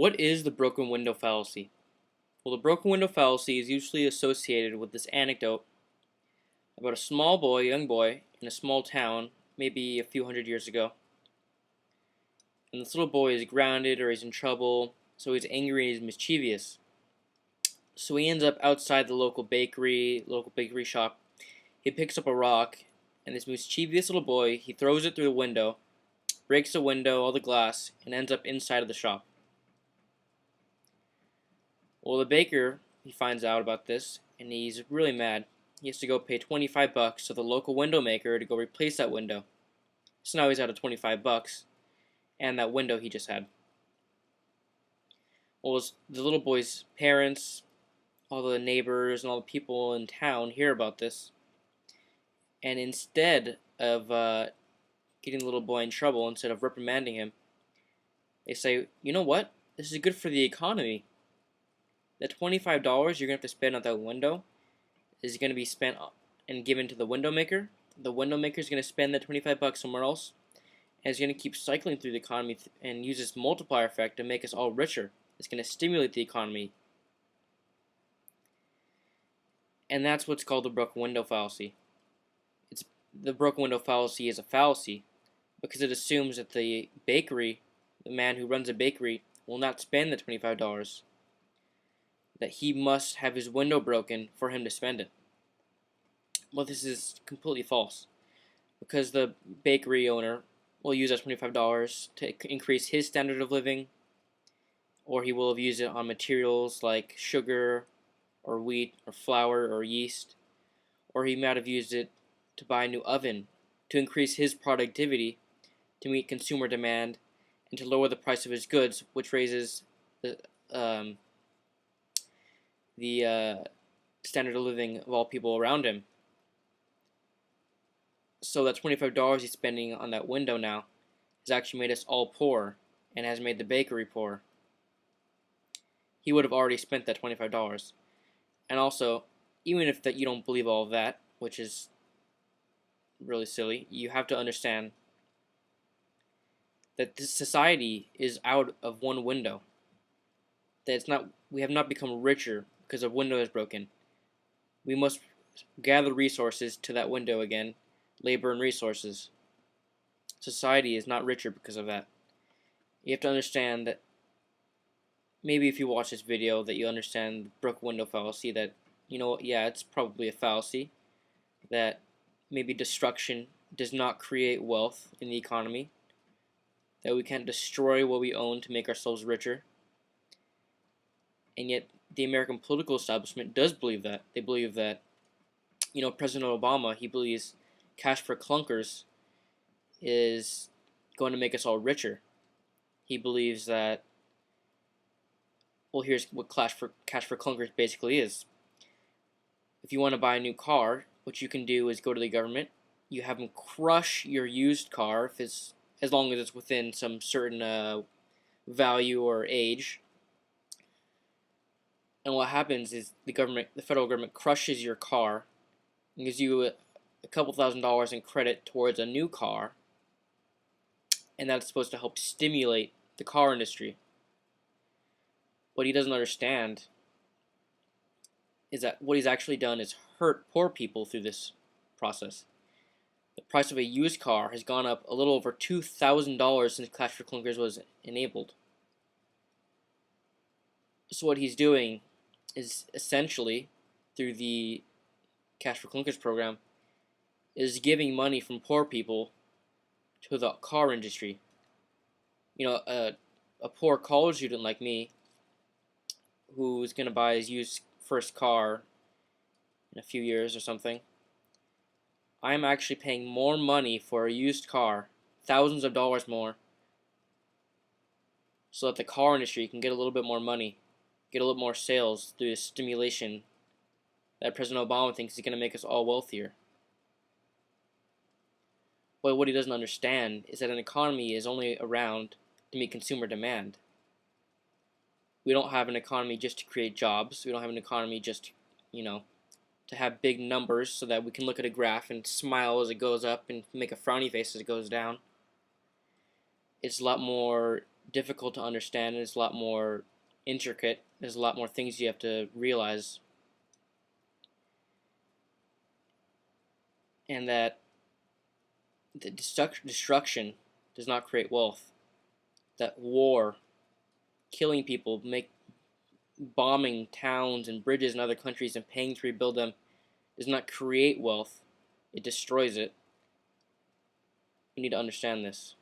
What is the broken window fallacy? Well, the broken window fallacy is usually associated with this anecdote about a small boy, young boy, in a small town, maybe a few hundred years ago. And this little boy is grounded or he's in trouble, so he's angry and he's mischievous. So he ends up outside the local bakery shop. He picks up a rock, and this mischievous little boy, he throws it through the window, breaks the window, all the glass, and ends up inside of the shop. Well, the baker, he finds out about this, and he's really mad. He has to go pay $25 to the local window maker to go replace that window. So now he's out of $25 and that window he just had. Well, the little boy's parents, all the neighbors, and all the people in town hear about this, and instead of getting the little boy in trouble, instead of reprimanding him, they say, you know what? This is good for the economy. The $25 you're going to have to spend on that window is going to be spent and given to the window maker. The window maker is going to spend that $25 somewhere else, and it's going to keep cycling through the economy and use this multiplier effect to make us all richer. It's going to stimulate the economy. And that's what's called the broken window fallacy. The broken window fallacy is a fallacy because it assumes that the bakery, the man who runs a bakery, will not spend the $25. That he must have his window broken for him to spend it. Well, this is completely false, because the bakery owner will use that $25 to increase his standard of living, or he will have used it on materials like sugar, or wheat, or flour, or yeast, or he might have used it to buy a new oven to increase his productivity to meet consumer demand and to lower the price of his goods, which raises the standard of living of all people around him. So that $25 he's spending on that window now has actually made us all poor and has made the bakery poor. He would have already spent that $25. And also, even if that you don't believe all of that, which is really silly, you have to understand that this society is out of one window. That we have not become richer because a window is broken. We must gather resources to that window again, labor and resources. Society is not richer because of that. You have to understand that maybe if you watch this video that you understand the broken window fallacy, that, you know, yeah, it's probably a fallacy, that maybe destruction does not create wealth in the economy, that we can't destroy what we own to make ourselves richer. And yet, the American political establishment does believe that. They believe that, President Obama, he believes cash for clunkers is going to make us all richer. He believes that, well, here's what cash for clunkers basically is. If you want to buy a new car, what you can do is go to the government. You have them crush your used car, as long as it's within some certain value or age. And what happens is the federal government crushes your car and gives you a couple $1,000s in credit towards a new car, and that's supposed to help stimulate the car industry. What he doesn't understand is that what he's actually done is hurt poor people through this process. The price of a used car has gone up a little over $2,000 since Cash for Clunkers was enabled. So what he's doing is essentially, through the Cash for Clunkers program, is giving money from poor people to the car industry. A poor college student like me, who's going to buy his used first car in a few years or something, I'm actually paying more money for a used car, thousands of dollars more, so that the car industry can get a little bit more money, get a little more sales through the stimulation that President Obama thinks is going to make us all wealthier. But what he doesn't understand is that an economy is only around to meet consumer demand. We don't have an economy just to create jobs. We don't have an economy just, to have big numbers so that we can look at a graph and smile as it goes up and make a frowny face as it goes down. It's a lot more difficult to understand. It's a lot more intricate. There's a lot more things you have to realize. And that the destruction does not create wealth. That war, killing people, bombing towns and bridges in other countries and paying to rebuild them does not create wealth. It destroys it. We need to understand this.